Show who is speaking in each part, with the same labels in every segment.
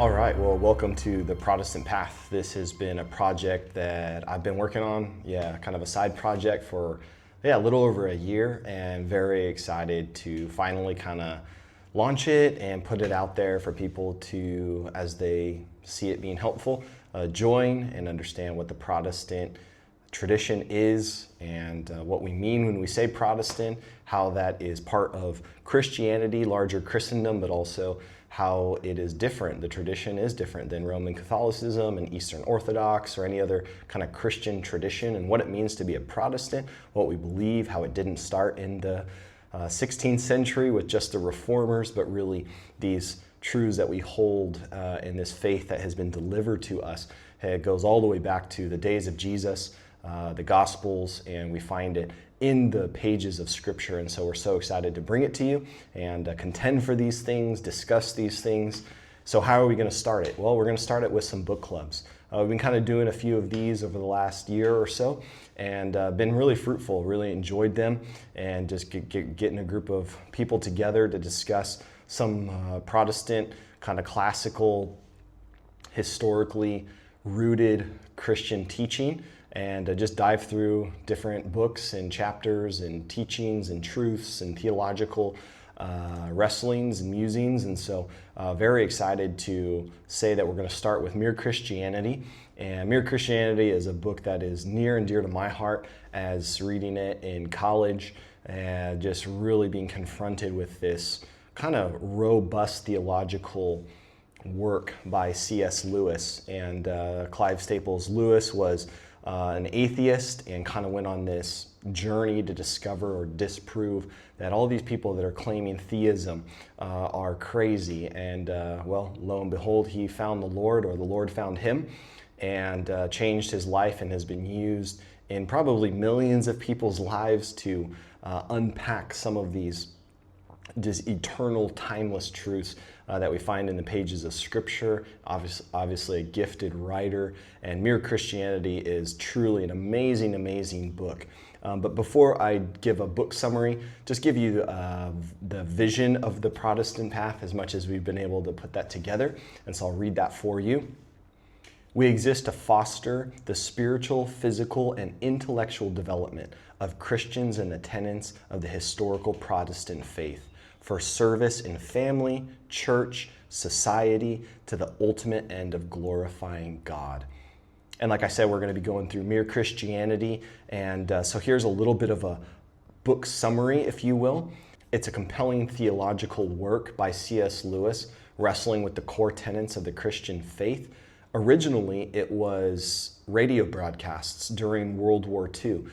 Speaker 1: All right, well, welcome to the Protestant Path. This has been a project that I've been working on, kind of a side project for, a little over a year, and very excited to finally kind of launch it and put it out there for people to, as they see it being helpful, join and understand what the Protestant tradition is and what we mean when we say Protestant, how that is part of Christianity, larger Christendom, but also how it is different. The tradition is different than Roman Catholicism and Eastern Orthodox or any other kind of Christian tradition, and what it means to be a Protestant, what we believe, how it didn't start in the 16th century with just the reformers, but really these truths that we hold in this faith that has been delivered to us. It goes all the way back to the days of Jesus, the Gospels, and we find it in the pages of Scripture. And so we're so excited to bring it to you and contend for these things, discuss these things. So how are we going to start it? Well, we're going to start it with some book clubs. We've been kind of doing a few of these over the last year or so, and been really fruitful, really enjoyed them, and just getting a group of people together to discuss some Protestant, kind of classical, historically rooted Christian teaching, and just dive through different books and chapters and teachings and truths and theological wrestlings and musings. And so very excited to say that we're going to start with Mere Christianity. And Mere Christianity is a book that is near and dear to my heart as reading it in college and just really being confronted with this kind of robust theological work by C.S. Lewis. And Clive Staples Lewis was an atheist and kind of went on this journey to discover or disprove that all these people that are claiming theism are crazy. And well, lo and behold, he found the Lord, or the Lord found him, and changed his life, and has been used in probably millions of people's lives to unpack some of these just eternal, timeless truths that we find in the pages of Scripture. Obviously a gifted writer, and Mere Christianity is truly an amazing, amazing book. But before I give a book summary, just give you the vision of the Protestant path as much as we've been able to put that together. And so I'll read that for you. We exist to foster the spiritual, physical, and intellectual development of Christians and the tenets of the historical Protestant faith, for service in family, church, society, to the ultimate end of glorifying God. And like I said, we're going to be going through Mere Christianity, and so here's a little bit of a book summary, if you will. It's a compelling theological work by C.S. Lewis, wrestling with the core tenets of the Christian faith. Originally, it was radio broadcasts during World War II.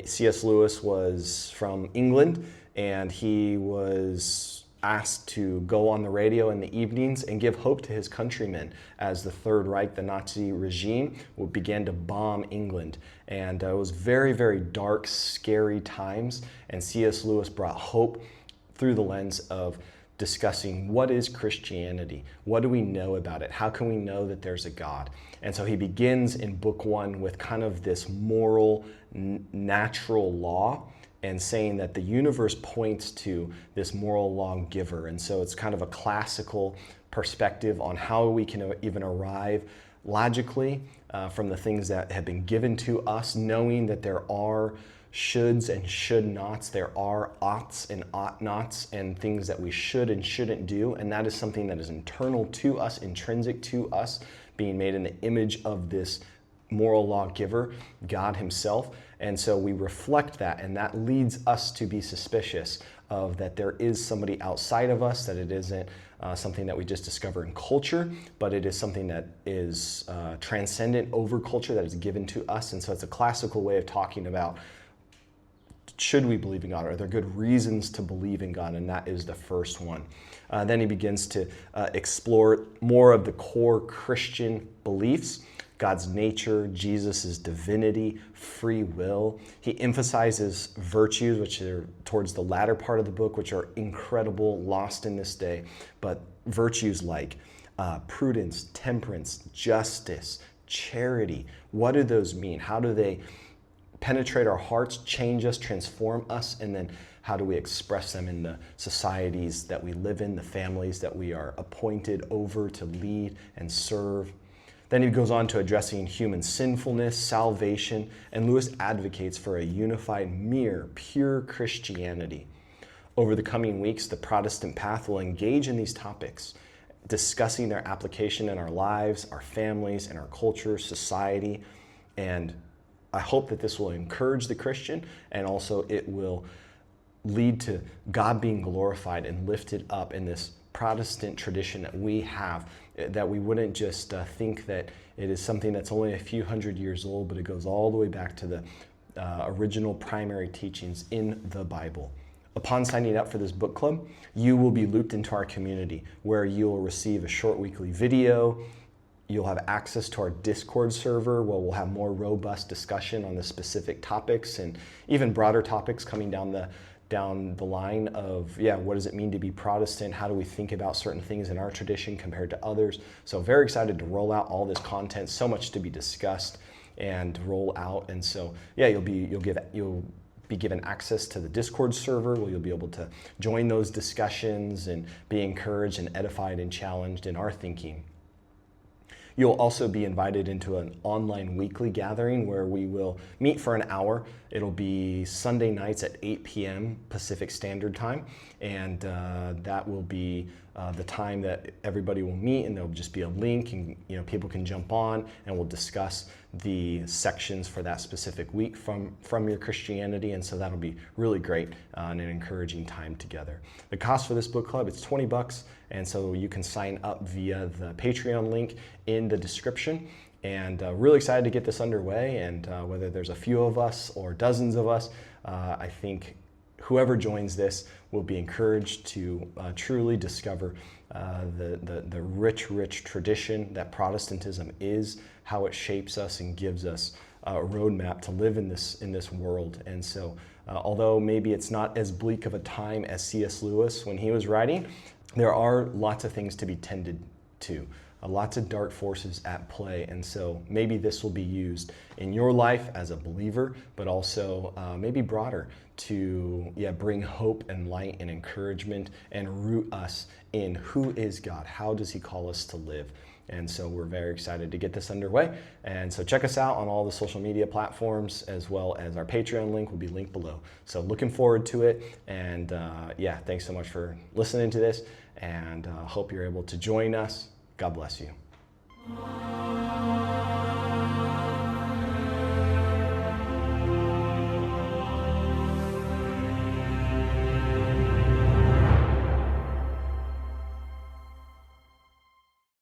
Speaker 1: C.S. Lewis was from England, and he was asked to go on the radio in the evenings and give hope to his countrymen as the Third Reich, the Nazi regime, began to bomb England. And it was very, very dark, scary times, and C.S. Lewis brought hope through the lens of discussing what is Christianity, what do we know about it, how can we know that there's a God. And so he begins in book one with kind of this moral, natural law, and saying that the universe points to this moral lawgiver. And so it's kind of a classical perspective on how we can even arrive logically from the things that have been given to us, knowing that there are shoulds and should nots, there are oughts and ought nots, and things that we should and shouldn't do. And that is something that is internal to us, intrinsic to us, being made in the image of this moral lawgiver, God himself. And so we reflect that, and that leads us to be suspicious of that there is somebody outside of us, that it isn't something that we just discover in culture, but it is something that is transcendent over culture, that is given to us. And so it's a classical way of talking about, should we believe in God? Are there good reasons to believe in God? And that is the first one. Then he begins to explore more of the core Christian beliefs, God's nature, Jesus' divinity, free will. He emphasizes virtues, which are towards the latter part of the book, which are incredible, lost in this day. But virtues like prudence, temperance, justice, charity. What do those mean? How do they penetrate our hearts, change us, transform us? And then How do we express them in the societies that we live in, the families that we are appointed over to lead and serve? Then he goes on to addressing human sinfulness, salvation, and Lewis advocates for a unified, mere, pure Christianity. Over the coming weeks, the Protestant Path will engage in these topics, discussing their application in our lives, our families, and our culture, society. And I hope that this will encourage the Christian, and also it will lead to God being glorified and lifted up in this Protestant tradition that we have, that we wouldn't just think that it is something that's only a few hundred years old, but it goes all the way back to the original primary teachings in the Bible. Upon signing up for this book club, you will be looped into our community where you'll receive a short weekly video. You'll have access to our Discord server where we'll have more robust discussion on the specific topics and even broader topics coming down the line of, what does it mean to be Protestant? How do we think about certain things in our tradition compared to others? So very excited to roll out all this content, so much to be discussed and roll out. And so, you'll be given access to the Discord server where you'll be able to join those discussions and be encouraged and edified and challenged in our thinking. You'll also be invited into an online weekly gathering where we will meet for an hour. It'll be Sunday nights at 8 p.m. Pacific Standard Time, and that will be the time that everybody will meet, and there'll just be a link, and people can jump on, and we'll discuss the sections for that specific week from your Christianity, and so that'll be really great and an encouraging time together. The cost for this book club, it's $20, and so you can sign up via the Patreon link in the description. And really excited to get this underway, and whether there's a few of us or dozens of us, I think whoever joins this will be encouraged to truly discover the rich tradition that Protestantism is, how it shapes us and gives us a roadmap to live in this world. And so, although maybe it's not as bleak of a time as C.S. Lewis when he was writing, there are lots of things to be tended to. Lots of dark forces at play, and so maybe this will be used in your life as a believer, but also maybe broader to bring hope and light and encouragement and root us in who is God, how does he call us to live. And so we're very excited to get this underway, and so check us out on all the social media platforms, as well as our Patreon link will be linked below. So looking forward to it, and thanks so much for listening to this, and hope you're able to join us. God bless you.